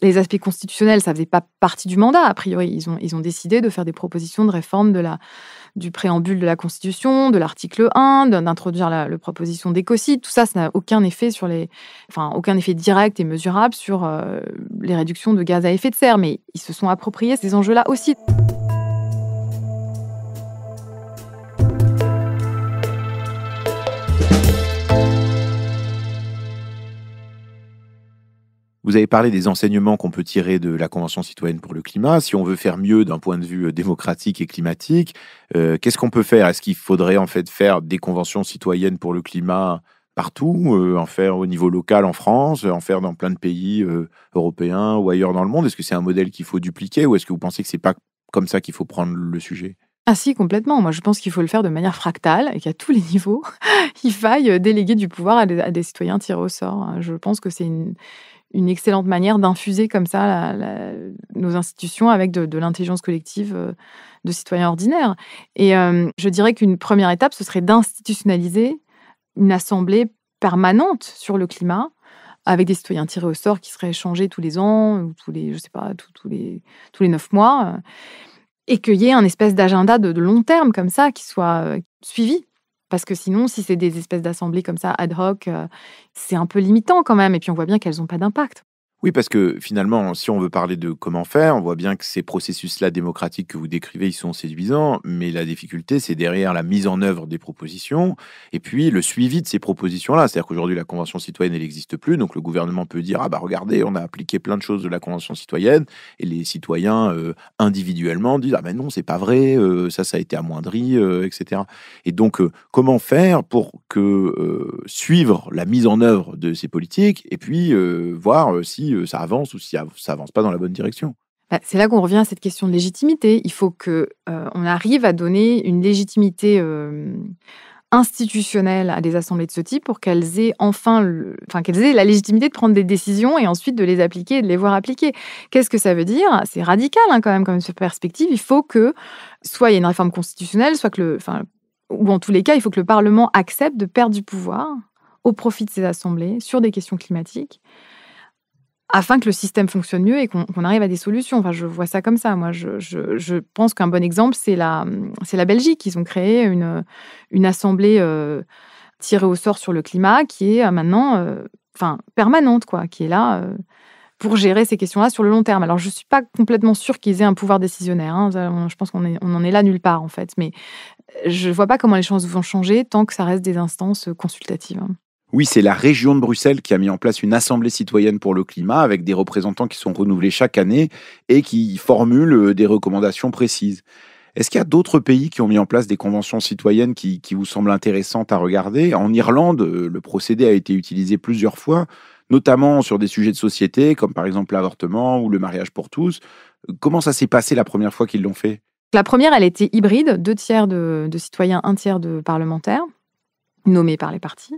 les aspects constitutionnels, ça ne faisait pas partie du mandat. A priori, ils ont décidé de faire des propositions de réforme du préambule de la Constitution, de l'article 1, d'introduire la proposition d'écocide. Tout ça, ça n'a aucun effet aucun effet direct et mesurable sur les réductions de gaz à effet de serre. Mais ils se sont appropriés ces enjeux-là aussi. Vous avez parlé des enseignements qu'on peut tirer de la Convention citoyenne pour le climat. Si on veut faire mieux d'un point de vue démocratique et climatique, qu'est-ce qu'on peut faire? Est-ce qu'il faudrait en fait faire des conventions citoyennes pour le climat partout, en faire au niveau local en France, en faire dans plein de pays européens ou ailleurs dans le monde? Est-ce que c'est un modèle qu'il faut dupliquer ou est-ce que vous pensez que c'est pas comme ça qu'il faut prendre le sujet? Ah si, complètement. Moi, je pense qu'il faut le faire de manière fractale et qu'à tous les niveaux, il faille déléguer du pouvoir à des citoyens tirés au sort. Je pense que c'est une excellente manière d'infuser comme ça nos institutions avec de l'intelligence collective de citoyens ordinaires. Et je dirais qu'une première étape, ce serait d'institutionnaliser une assemblée permanente sur le climat avec des citoyens tirés au sort qui seraient changés tous les ans ou tous les 9 mois. Et qu'il y ait un espèce d'agenda de long terme comme ça qui soit suivi. Parce que sinon, si c'est des espèces d'assemblées comme ça, ad hoc, c'est un peu limitant quand même. Et puis, on voit bien qu'elles n'ont pas d'impact. Oui, parce que finalement, si on veut parler de comment faire, on voit bien que ces processus-là démocratiques que vous décrivez, ils sont séduisants, mais la difficulté, c'est derrière la mise en œuvre des propositions et puis le suivi de ces propositions-là. C'est-à-dire qu'aujourd'hui, la Convention citoyenne, elle n'existe plus, donc le gouvernement peut dire « Ah bah regardez, on a appliqué plein de choses de la Convention citoyenne » et les citoyens individuellement disent « Ah ben non, c'est pas vrai, ça a été amoindri, etc. » Et donc, comment faire pour suivre la mise en œuvre de ces politiques et puis voir si ça avance ou si ça avance pas dans la bonne direction. C'est là qu'on revient à cette question de légitimité. Il faut qu'on arrive à donner une légitimité institutionnelle à des assemblées de ce type pour qu'elles aient qu'elles aient la légitimité de prendre des décisions et ensuite de les appliquer et de les voir appliquer. Qu'est-ce que ça veut dire? C'est radical quand même comme perspective. Il faut que soit il y ait une réforme constitutionnelle, soit ou en tous les cas, il faut que le Parlement accepte de perdre du pouvoir au profit de ces assemblées sur des questions climatiques, afin que le système fonctionne mieux et qu'on arrive à des solutions. Enfin, je vois ça comme ça. Moi, je pense qu'un bon exemple, c'est la Belgique. Ils ont créé une assemblée tirée au sort sur le climat qui est maintenant permanente, qui est là pour gérer ces questions-là sur le long terme. Alors, je ne suis pas complètement sûre qu'ils aient un pouvoir décisionnaire. Je pense qu'on en est là nulle part, en fait. Mais je ne vois pas comment les choses vont changer tant que ça reste des instances consultatives. Oui, c'est la région de Bruxelles qui a mis en place une assemblée citoyenne pour le climat avec des représentants qui sont renouvelés chaque année et qui formulent des recommandations précises. Est-ce qu'il y a d'autres pays qui ont mis en place des conventions citoyennes qui vous semblent intéressantes à regarder? En Irlande, le procédé a été utilisé plusieurs fois, notamment sur des sujets de société, comme par exemple l'avortement ou le mariage pour tous. Comment ça s'est passé la première fois qu'ils l'ont fait? La première, elle était hybride, 2 tiers de citoyens, 1 tiers de parlementaires, nommés par les partis.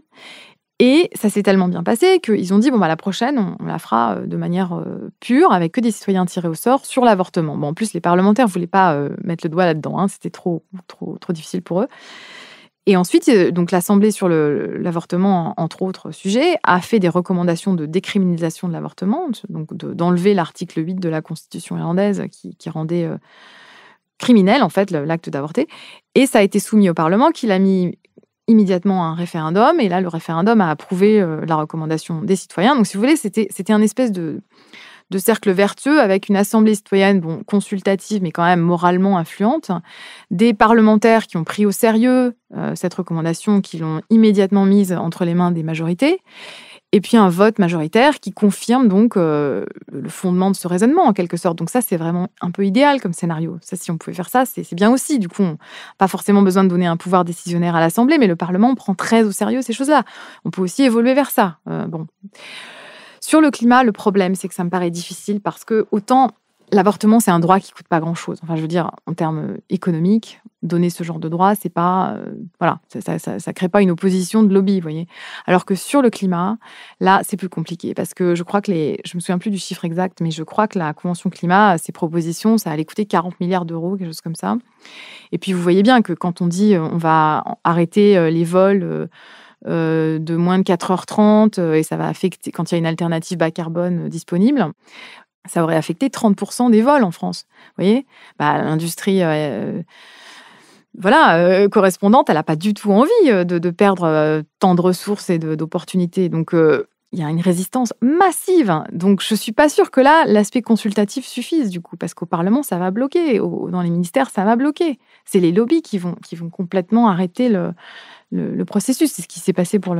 Et ça s'est tellement bien passé qu'ils ont dit, la prochaine, on la fera de manière pure, avec que des citoyens tirés au sort sur l'avortement. Bon, en plus, les parlementaires ne voulaient pas mettre le doigt là-dedans, c'était trop difficile pour eux. Et ensuite, donc l'Assemblée sur l'avortement, entre autres sujets, a fait des recommandations de décriminalisation de l'avortement, donc d'enlever l'article 8 de la Constitution irlandaise qui rendait criminel, en fait, l'acte d'avorter. Et ça a été soumis au Parlement, qui l'a mis immédiatement un référendum, et là, le référendum a approuvé la recommandation des citoyens. Donc, si vous voulez, c'était un espèce de de cercles vertueux avec une assemblée citoyenne consultative, mais quand même moralement influente, des parlementaires qui ont pris au sérieux cette recommandation, qui l'ont immédiatement mise entre les mains des majorités, et puis un vote majoritaire qui confirme donc le fondement de ce raisonnement, en quelque sorte. Donc ça, c'est vraiment un peu idéal comme scénario. Ça, si on pouvait faire ça, c'est bien aussi. Du coup, on n'a pas forcément besoin de donner un pouvoir décisionnaire à l'Assemblée, mais le Parlement prend très au sérieux ces choses-là. On peut aussi évoluer vers ça. Sur le climat, le problème, c'est que ça me paraît difficile parce que autant l'avortement, c'est un droit qui coûte pas grand-chose. Enfin, je veux dire, en termes économiques, donner ce genre de droit, c'est pas, ça crée pas une opposition de lobby, vous voyez. Alors que sur le climat, là, c'est plus compliqué parce que je crois que je me souviens plus du chiffre exact, mais je crois que la Convention climat, ses propositions, ça allait coûter 40 milliards d'euros, quelque chose comme ça. Et puis, vous voyez bien que quand on dit, on va arrêter les vols de moins de 4h30 et ça va affecter, quand il y a une alternative bas carbone disponible, ça aurait affecté 30% des vols en France. Vous voyez, l'industrie correspondante, elle n'a pas du tout envie de perdre tant de ressources et d'opportunités. Donc, il y a une résistance massive. Donc, je ne suis pas sûre que là, l'aspect consultatif suffise, du coup, parce qu'au Parlement, ça va bloquer. Dans les ministères, ça va bloquer. C'est les lobbies qui vont complètement arrêter le processus. C'est ce qui s'est passé pour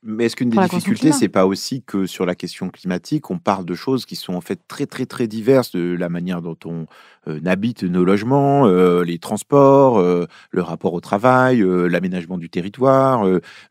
Mais est-ce qu'une des difficultés, c'est pas aussi que sur la question climatique, on parle de choses qui sont en fait très, très, très diverses, de la manière dont on habite nos logements, les transports, le rapport au travail, l'aménagement du territoire,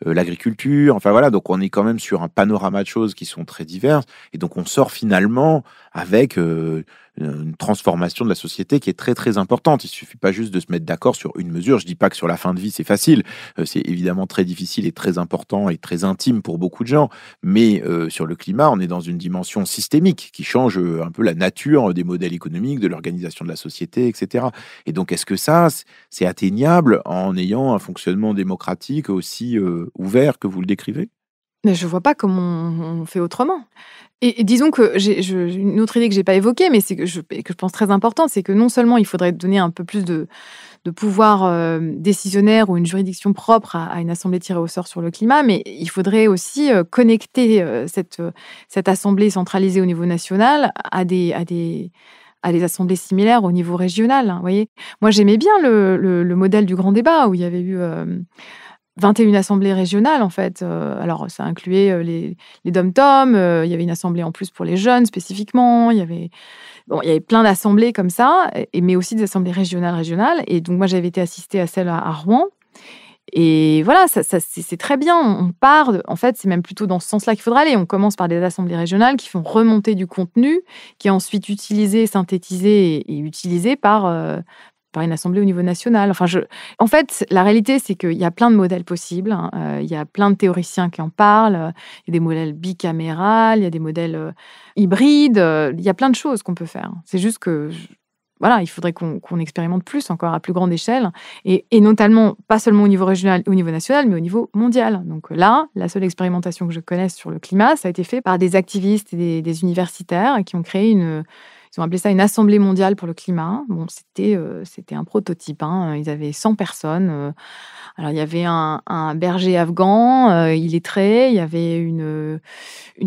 l'agriculture, enfin voilà, donc on est quand même sur un panorama de choses qui sont très diverses, et donc on sort finalement avec une transformation de la société qui est très très importante. Il suffit pas juste de se mettre d'accord sur une mesure. Je dis pas que sur la fin de vie c'est facile, c'est évidemment très difficile et très important et très intime pour beaucoup de gens, mais sur le climat, on est dans une dimension systémique qui change un peu la nature des modèles économiques, de l'organisation de la société, etc. Et donc, est-ce que ça, c'est atteignable en ayant un fonctionnement démocratique aussi ouvert que vous le décrivez ? Mais je ne vois pas comment on fait autrement. Et disons que une autre idée que je n'ai pas évoquée, mais que je pense très importante, c'est que non seulement il faudrait donner un peu plus de pouvoir décisionnaire ou une juridiction propre à une assemblée tirée au sort sur le climat, mais il faudrait aussi connecter cette assemblée centralisée au niveau national à des assemblées similaires au niveau régional. Vous voyez, moi, j'aimais bien le modèle du grand débat où il y avait eu 21 assemblées régionales, en fait. Alors, ça incluait les dom-toms, il y avait une assemblée en plus pour les jeunes, spécifiquement. Il y avait plein d'assemblées comme ça, mais aussi des assemblées régionales. Et donc, moi, j'avais été assistée à celle à Rouen. Et voilà, ça c'est très bien. On part, en fait, c'est même plutôt dans ce sens-là qu'il faudra aller. On commence par des assemblées régionales qui font remonter du contenu, qui est ensuite utilisé, synthétisé et utilisé par une assemblée au niveau national. En fait, la réalité, c'est qu'il y a plein de modèles possibles. Il y a plein de théoriciens qui en parlent. Il y a des modèles bicamérales, il y a des modèles hybrides. Il y a plein de choses qu'on peut faire. C'est juste que, il faudrait qu'on expérimente plus encore à plus grande échelle. Et notamment, pas seulement au niveau régional, au niveau national, mais au niveau mondial. Donc là, la seule expérimentation que je connaisse sur le climat, ça a été fait par des activistes et des universitaires qui ont créé ils ont appelé ça une assemblée mondiale pour le climat. Bon, c'était un prototype. Ils avaient 100 personnes. Alors, il y avait un berger afghan, illettré. Il y avait une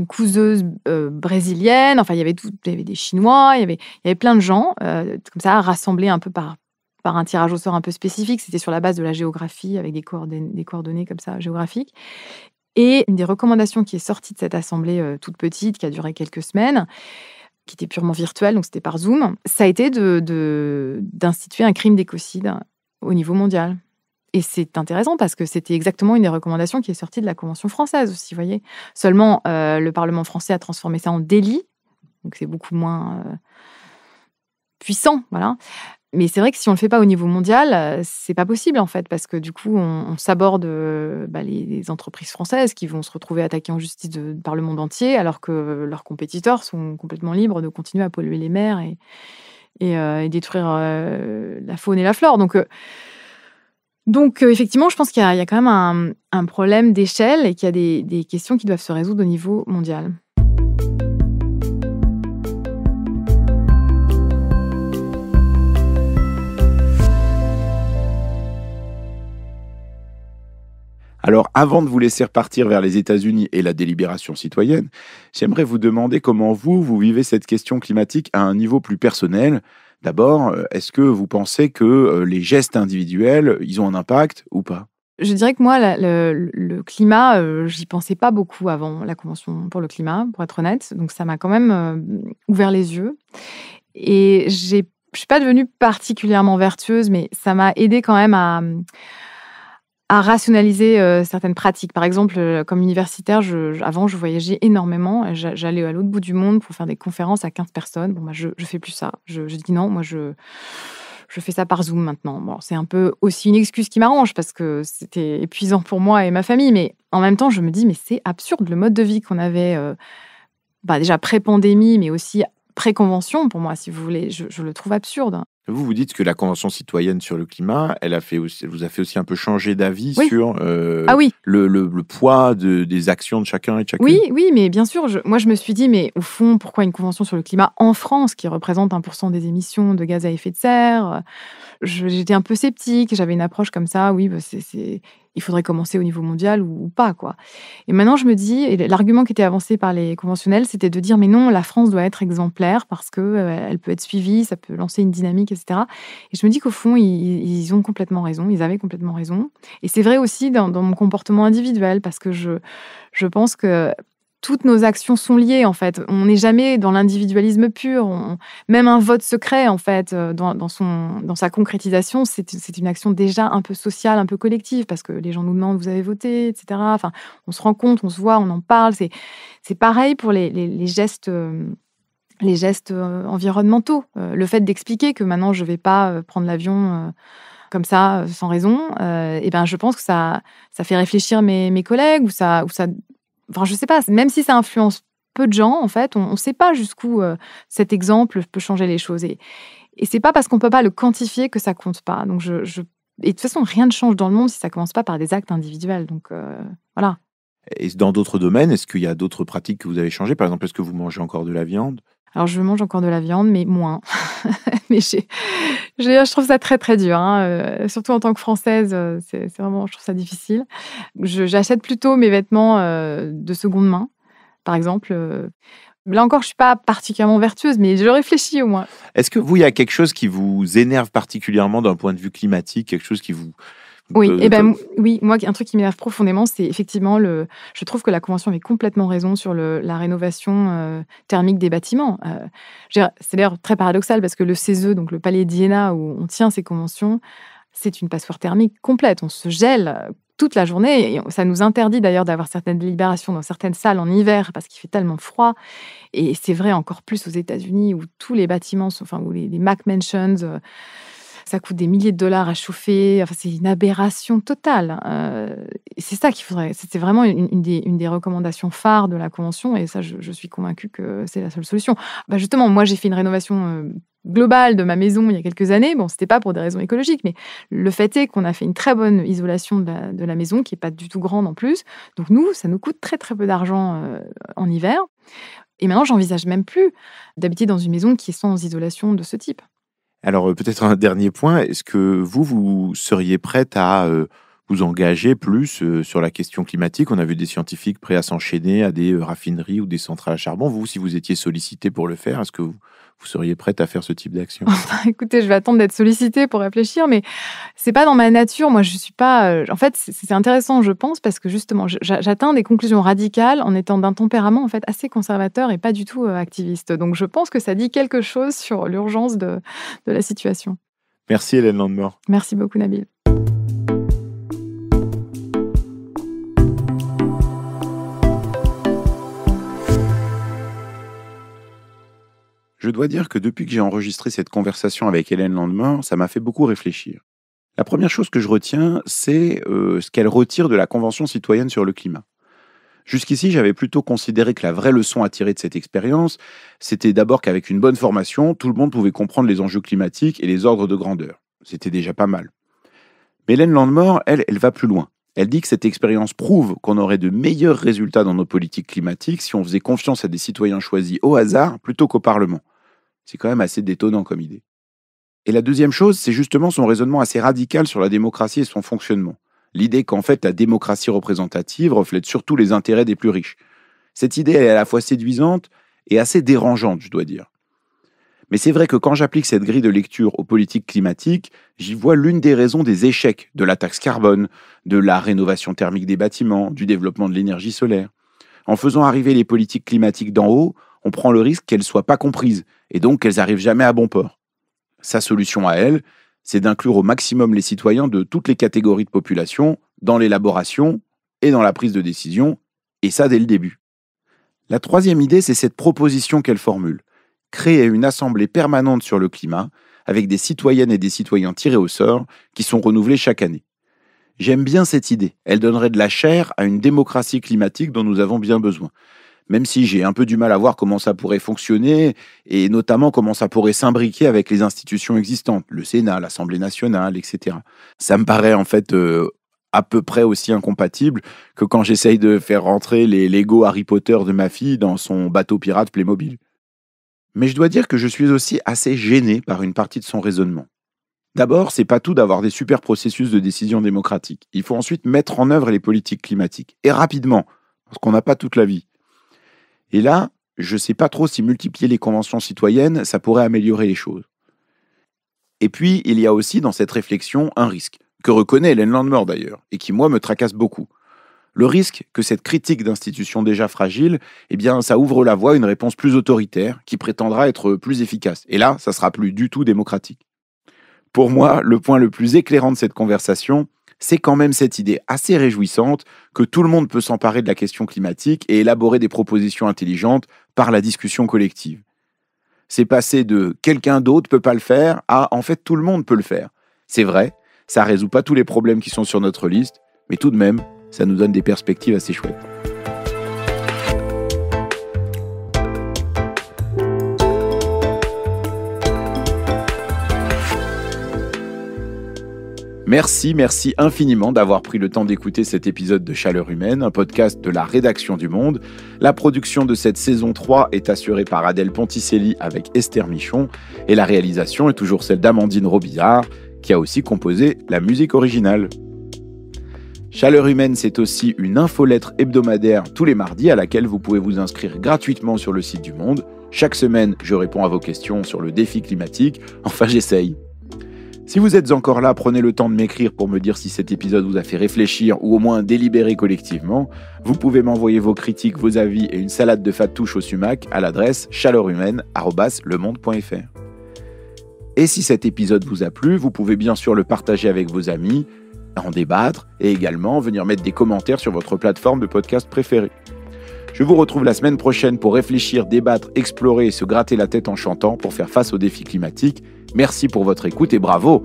couseuse brésilienne. Enfin, il y avait des Chinois. Il y avait plein de gens comme ça rassemblés un peu par un tirage au sort un peu spécifique. C'était sur la base de la géographie avec des coordonnées comme ça géographiques. Et une des recommandations qui est sortie de cette assemblée toute petite, qui a duré quelques semaines, qui était purement virtuel, donc c'était par Zoom, ça a été d'instituer un crime d'écocide au niveau mondial. Et c'est intéressant parce que c'était exactement une des recommandations qui est sortie de la Convention française aussi, vous voyez. Seulement, le Parlement français a transformé ça en délit, donc c'est beaucoup moins puissant, voilà. Mais c'est vrai que si on ne le fait pas au niveau mondial, c'est pas possible en fait, parce que du coup, on s'aborde les entreprises françaises qui vont se retrouver attaquées en justice par le monde entier, alors que leurs compétiteurs sont complètement libres de continuer à polluer les mers et détruire la faune et la flore. Donc effectivement, je pense qu'il y a quand même un problème d'échelle et qu'il y a des questions qui doivent se résoudre au niveau mondial. Alors, avant de vous laisser repartir vers les États-Unis et la délibération citoyenne, j'aimerais vous demander comment vous vivez cette question climatique à un niveau plus personnel. D'abord, est-ce que vous pensez que les gestes individuels, ils ont un impact ou pas ? Je dirais que moi, le climat, j'y pensais pas beaucoup avant la Convention pour le climat, pour être honnête. Donc, ça m'a quand même ouvert les yeux. Et je ne suis pas devenue particulièrement vertueuse, mais ça m'a aidée quand même à rationaliser certaines pratiques. Par exemple, comme universitaire, avant, je voyageais énormément. J'allais à l'autre bout du monde pour faire des conférences à 15 personnes. Bon, je fais plus ça. Je dis non, moi, je fais ça par Zoom maintenant. Bon, c'est un peu aussi une excuse qui m'arrange parce que c'était épuisant pour moi et ma famille. Mais en même temps, je me dis, mais c'est absurde. Le mode de vie qu'on avait déjà pré-pandémie, mais aussi pré-convention, pour moi, si vous voulez, je le trouve absurde. Vous dites que la Convention citoyenne sur le climat, elle vous a fait aussi un peu changer d'avis sur le poids des actions de chacun et de chacune. Oui, mais bien sûr. Moi, je me suis dit, mais au fond, pourquoi une Convention sur le climat en France, qui représente 1% des émissions de gaz à effet de serre ? J'étais un peu sceptique. J'avais une approche comme ça. Oui, il faudrait commencer au niveau mondial ou pas, quoi. Et maintenant, je me dis, et l'argument qui était avancé par les conventionnels, c'était de dire, mais non, la France doit être exemplaire parce qu'elle peut être suivie, ça peut lancer une dynamique, etc. Et je me dis qu'au fond, ils ont complètement raison, ils avaient complètement raison. Et c'est vrai aussi dans mon comportement individuel, parce que je pense que toutes nos actions sont liées, en fait. On n'est jamais dans l'individualisme pur. Même un vote secret, en fait, dans sa concrétisation, c'est une action déjà un peu sociale, un peu collective, parce que les gens nous demandent, vous avez voté, etc. Enfin, on se rend compte, on se voit, on en parle. C'est pareil pour les gestes... les gestes environnementaux. Le fait d'expliquer que maintenant, je ne vais pas prendre l'avion comme ça, sans raison, je pense que ça fait réfléchir mes collègues, ou ça... Enfin, je ne sais pas, même si ça influence peu de gens, en fait, on ne sait pas jusqu'où cet exemple peut changer les choses. Et ce n'est pas parce qu'on ne peut pas le quantifier que ça ne compte pas. Donc, et de toute façon, rien ne change dans le monde si ça ne commence pas par des actes individuels. Donc, voilà. Et dans d'autres domaines, est-ce qu'il y a d'autres pratiques que vous avez changées ? Par exemple, est-ce que vous mangez encore de la viande ? Alors, je mange encore de la viande, mais moins. Mais je trouve ça très, très dur. Surtout en tant que Française, c'est vraiment, je trouve ça difficile. J'achète plutôt mes vêtements de seconde main, par exemple. Là encore, je ne suis pas particulièrement vertueuse, mais je réfléchis au moins. Est-ce que il y a quelque chose qui vous énerve particulièrement d'un point de vue climatique, quelque chose qui vous... Oui, moi, un truc qui m'énerve profondément, c'est effectivement je trouve que la Convention avait complètement raison sur la rénovation thermique des bâtiments. C'est d'ailleurs très paradoxal parce que le CESE, donc le palais d'Iéna où on tient ces conventions, c'est une passoire thermique complète. On se gèle toute la journée et ça nous interdit d'ailleurs d'avoir certaines délibérations dans certaines salles en hiver parce qu'il fait tellement froid. Et c'est vrai encore plus aux États-Unis où tous les bâtiments, où les Mac Mansions... ça coûte des milliers de dollars à chauffer. Enfin, c'est une aberration totale. C'est ça qu'il faudrait. C'était vraiment une des recommandations phares de la Convention. Et ça, je suis convaincue que c'est la seule solution. Justement, moi, j'ai fait une rénovation globale de ma maison il y a quelques années. Bon, c'était pas pour des raisons écologiques, mais le fait est qu'on a fait une très bonne isolation de la maison, qui est pas du tout grande en plus. Donc nous, ça nous coûte très, très peu d'argent en hiver. Et maintenant, j'envisage même plus d'habiter dans une maison qui est sans isolation de ce type. Alors, peut-être un dernier point, est-ce que vous seriez prête à vous engager plus sur la question climatique ? On a vu des scientifiques prêts à s'enchaîner à des raffineries ou des centrales à charbon. Vous, si vous étiez sollicité pour le faire, est-ce que vous seriez prête à faire ce type d'action ? Écoutez, je vais attendre d'être sollicitée pour réfléchir, mais c'est pas dans ma nature. Moi, je suis pas... En fait, c'est intéressant, je pense, parce que justement, j'atteins des conclusions radicales en étant d'un tempérament en fait assez conservateur et pas du tout activiste. Donc, je pense que ça dit quelque chose sur l'urgence de la situation. Merci Hélène Landemort. Merci beaucoup Nabil. Je dois dire que depuis que j'ai enregistré cette conversation avec Hélène Landemort, ça m'a fait beaucoup réfléchir. La première chose que je retiens, c'est ce qu'elle retire de la Convention citoyenne sur le climat. Jusqu'ici, j'avais plutôt considéré que la vraie leçon à tirer de cette expérience, c'était d'abord qu'avec une bonne formation, tout le monde pouvait comprendre les enjeux climatiques et les ordres de grandeur. C'était déjà pas mal. Mais Hélène Landemort, elle va plus loin. Elle dit que cette expérience prouve qu'on aurait de meilleurs résultats dans nos politiques climatiques si on faisait confiance à des citoyens choisis au hasard plutôt qu'au Parlement. C'est quand même assez détonnant comme idée. Et la deuxième chose, c'est justement son raisonnement assez radical sur la démocratie et son fonctionnement. l'idée qu'en fait la démocratie représentative reflète surtout les intérêts des plus riches. Cette idée elle est à la fois séduisante et assez dérangeante, je dois dire. Mais c'est vrai que quand j'applique cette grille de lecture aux politiques climatiques, j'y vois l'une des raisons des échecs de la taxe carbone, de la rénovation thermique des bâtiments, du développement de l'énergie solaire. En faisant arriver les politiques climatiques d'en haut, on prend le risque qu'elles ne soient pas comprises, et donc qu'elles n'arrivent jamais à bon port. Sa solution à elle, c'est d'inclure au maximum les citoyens de toutes les catégories de population dans l'élaboration et dans la prise de décision, et ça dès le début. La troisième idée, c'est cette proposition qu'elle formule. Créer une assemblée permanente sur le climat, avec des citoyennes et des citoyens tirés au sort, qui sont renouvelés chaque année. J'aime bien cette idée, elle donnerait de la chair à une démocratie climatique dont nous avons bien besoin. Même si j'ai un peu du mal à voir comment ça pourrait fonctionner, et notamment comment ça pourrait s'imbriquer avec les institutions existantes, le Sénat, l'Assemblée nationale, etc. Ça me paraît en fait à peu près aussi incompatible que quand j'essaye de faire rentrer les Lego Harry Potter de ma fille dans son bateau pirate Playmobil. Mais je dois dire que je suis aussi assez gêné par une partie de son raisonnement. D'abord, c'est pas tout d'avoir des super processus de décision démocratique. Il faut ensuite mettre en œuvre les politiques climatiques. Et rapidement, parce qu'on n'a pas toute la vie. Et là, je sais pas trop si multiplier les conventions citoyennes, ça pourrait améliorer les choses. Et puis, il y a aussi dans cette réflexion un risque, que reconnaît Hélène Landmer d'ailleurs, et qui moi me tracasse beaucoup. Le risque que cette critique d'institutions déjà fragiles, eh bien, ça ouvre la voie à une réponse plus autoritaire, qui prétendra être plus efficace. Et là, ça sera plus du tout démocratique. Pour moi, le point le plus éclairant de cette conversation, c'est quand même cette idée assez réjouissante que tout le monde peut s'emparer de la question climatique et élaborer des propositions intelligentes par la discussion collective. C'est passer de « quelqu'un d'autre peut pas le faire » à « en fait tout le monde peut le faire ». C'est vrai, ça résout pas tous les problèmes qui sont sur notre liste, mais tout de même, ça nous donne des perspectives assez chouettes. Merci infiniment d'avoir pris le temps d'écouter cet épisode de Chaleur Humaine, un podcast de la rédaction du Monde. La production de cette saison 3 est assurée par Adèle Ponticelli avec Esther Michon et la réalisation est toujours celle d'Amandine Robillard qui a aussi composé la musique originale. Chaleur Humaine, c'est aussi une infolettre hebdomadaire tous les mardis à laquelle vous pouvez vous inscrire gratuitement sur le site du Monde. Chaque semaine, je réponds à vos questions sur le défi climatique. Enfin, j'essaye. Si vous êtes encore là, prenez le temps de m'écrire pour me dire si cet épisode vous a fait réfléchir ou au moins délibérer collectivement. Vous pouvez m'envoyer vos critiques, vos avis et une salade de fatouche au sumac à l'adresse chaleurhumaine@lemonde.fr. Et si cet épisode vous a plu, vous pouvez bien sûr le partager avec vos amis, en débattre et également venir mettre des commentaires sur votre plateforme de podcast préférée. Je vous retrouve la semaine prochaine pour réfléchir, débattre, explorer et se gratter la tête en chantant pour faire face aux défis climatiques. Merci pour votre écoute et bravo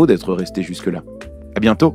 d'être resté jusque-là. À bientôt.